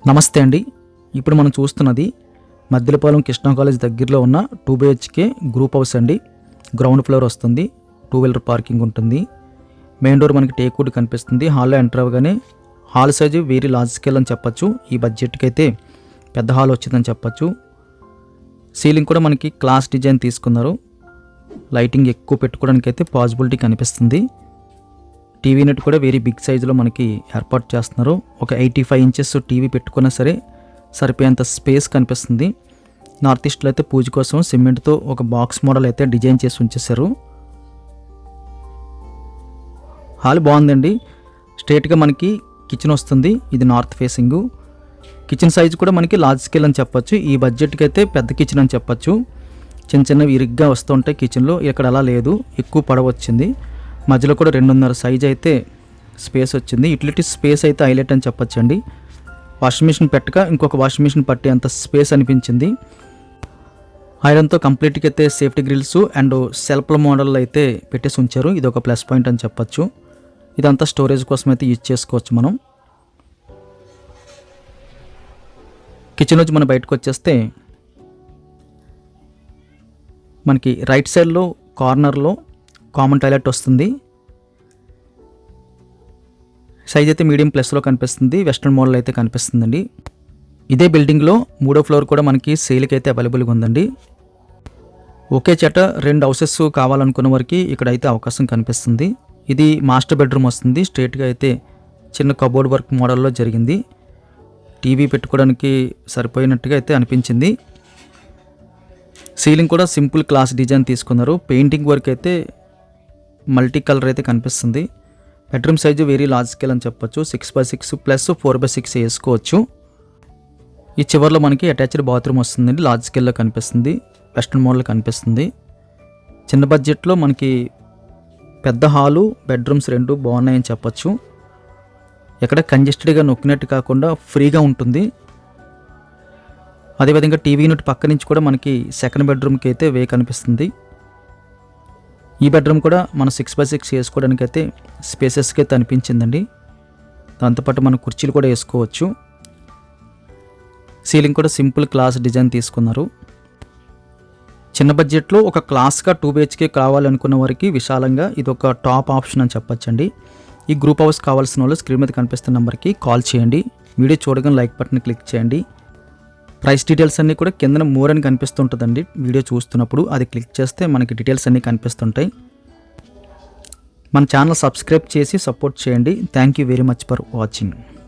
నమస్తే అండి. ఇప్పుడు మనం చూస్తున్నది మద్దిలపాలెం కృష్ణా కాలేజ్ దగ్గరలో ఉన్న 2 BHK గ్రూప్ హౌస్ అండి. గ్రౌండ్ ఫ్లోర్ వస్తుంది, 2 వీలర్ పార్కింగ్ ఉంటుంది. మెయిన్ డోర్ మనకి టేక్ వుడ్ కనిపిస్తుంది. హాల్లో ఎంటర్ అవ్వగానే hall size very large scale అని చెప్పచ్చు. ఈ బడ్జెట్కి అయితే పెద్ద హాల్ వచ్చిందని చెప్పచ్చు. సీలింగ్ కూడా మనకి క్లాస్ డిజైన్ తీసుకున్నారు. లైటింగ్ ఎక్కువ పెట్టుకోవడానికి అయితే పాసిబిలిటీ కనిపిస్తుంది. టీవీ నెట్ కూడా వెరీ బిగ్ సైజులో మనకి ఏర్పాటు చేస్తున్నారు. ఒక 85 ఇంచెస్ టీవీ పెట్టుకున్నా సరే సరిపోయేంత స్పేస్ కనిపిస్తుంది. నార్త్ ఈస్ట్లో అయితే పూజ కోసం సిమెంట్తో ఒక బాక్స్ మోడల్ అయితే డిజైన్ చేసి ఉంచేశారు. హాల్ బాగుందండి. స్ట్రైట్గా మనకి కిచెన్ వస్తుంది. ఇది నార్త్ ఫేసింగ్. కిచెన్ సైజ్ కూడా మనకి లార్జ్ స్కేల్ అని చెప్పొచ్చు. ఈ బడ్జెట్కి అయితే పెద్ద కిచెన్ అని చెప్పొచ్చు. చిన్న చిన్నవి ఇరుగ్గా వస్తూ ఉంటాయి కిచెన్లో. ఇక్కడ అలా లేదు, ఎక్కువ పొడవు వచ్చింది. మధ్యలో కూడా 2.5 సైజ్ అయితే స్పేస్ వచ్చింది. యూటిలిటీ స్పేస్ అయితే హైలైట్ అని చెప్పొచ్చండి. వాషింగ్ మిషన్ పెట్టక ఇంకొక వాషింగ్ మిషన్ పట్టే అంత స్పేస్ అనిపించింది. ఐరన్తో కంప్లీట్గా అయితే సేఫ్టీ గ్రిల్స్ అండ్ సెల్ఫ్ల మోడల్ అయితే పెట్టేసి ఉంచారు. ఇది ఒక ప్లస్ పాయింట్ అని చెప్పొచ్చు. ఇదంతా స్టోరేజ్ కోసం అయితే యూజ్ చేసుకోవచ్చు మనం. కిచెన్ నుంచి మనం బయటకు వచ్చేస్తే మనకి రైట్ సైడ్లో కార్నర్లో కామన్ టాయిలెట్ వస్తుంది. సైజ్ అయితే మీడియం ప్లస్లో కనిపిస్తుంది. వెస్ట్రన్ మోడల్ అయితే కనిపిస్తుందండి. ఇదే బిల్డింగ్లో 3వ ఫ్లోర్ కూడా మనకి సేల్కి అయితే అవైలబుల్గా ఉందండి. ఒకే చెట 2 హౌసెస్ కావాలనుకున్న వారికి ఇక్కడ అయితే అవకాశం కనిపిస్తుంది. ఇది మాస్టర్ బెడ్రూమ్ వస్తుంది. స్ట్రైట్గా అయితే చిన్న కబోర్డ్ వర్క్ మోడల్లో జరిగింది. టీవీ పెట్టుకోవడానికి సరిపోయినట్టుగా అయితే అనిపించింది. సీలింగ్ కూడా సింపుల్ క్లాస్ డిజైన్ తీసుకున్నారు. పెయింటింగ్ వర్క్ అయితే మల్టీ కలర్ అయితే కనిపిస్తుంది. Bedroom size very large scale అని చెప్పొచ్చు. 6x6 ప్లస్ 4x6 వేసుకోవచ్చు. ఈ చివరిలో మనకి అటాచ్డ్ బాత్రూమ్ వస్తుందండి. లార్జ్ స్కేల్లో కనిపిస్తుంది. వెస్ట్రన్ మోడల్ కనిపిస్తుంది. చిన్న బడ్జెట్లో మనకి పెద్ద హాలు, బెడ్రూమ్స్ 2 బాగున్నాయని చెప్పొచ్చు. ఎక్కడ కంజెస్టెడ్గా నొక్కినట్టు కాకుండా ఫ్రీగా ఉంటుంది. అదేవిధంగా టీవీ యూనిట్ పక్క నుంచి కూడా మనకి సెకండ్ బెడ్రూమ్కి అయితే వే కనిపిస్తుంది. ఈ బెడ్రూమ్ కూడా మనం 6x6 వేసుకోవడానికి అయితే స్పేసెస్కి అయితే అనిపించిందండి. దాంతోపాటు మనం కుర్చీలు కూడా వేసుకోవచ్చు. సీలింగ్ కూడా సింపుల్ క్లాస్ డిజైన్ తీసుకున్నారు. చిన్న బడ్జెట్లో ఒక క్లాస్గా 2 BHK కావాలనుకున్న వారికి విశాలంగా ఇది ఒక టాప్ ఆప్షన్ అని చెప్పొచ్చండి. ఈ గ్రూప్ హౌస్ కావాల్సిన వాళ్ళు స్క్రీన్ మీద కనిపిస్తున్న నెంబర్కి కాల్ చేయండి. వీడియో చూడగానే లైక్ బటన్ క్లిక్ చేయండి. ప్రైస్ డీటెయిల్స్ అన్నీ కూడా కింద మోర్ అని కనిపిస్తుంటుందండి. వీడియో చూస్తున్నప్పుడు అది క్లిక్ చేస్తే మనకి డీటెయిల్స్ అన్నీ కనిపిస్తుంటాయి. మన ఛానల్ సబ్స్క్రైబ్ చేసి సపోర్ట్ చేయండి. Thank you very much for watching.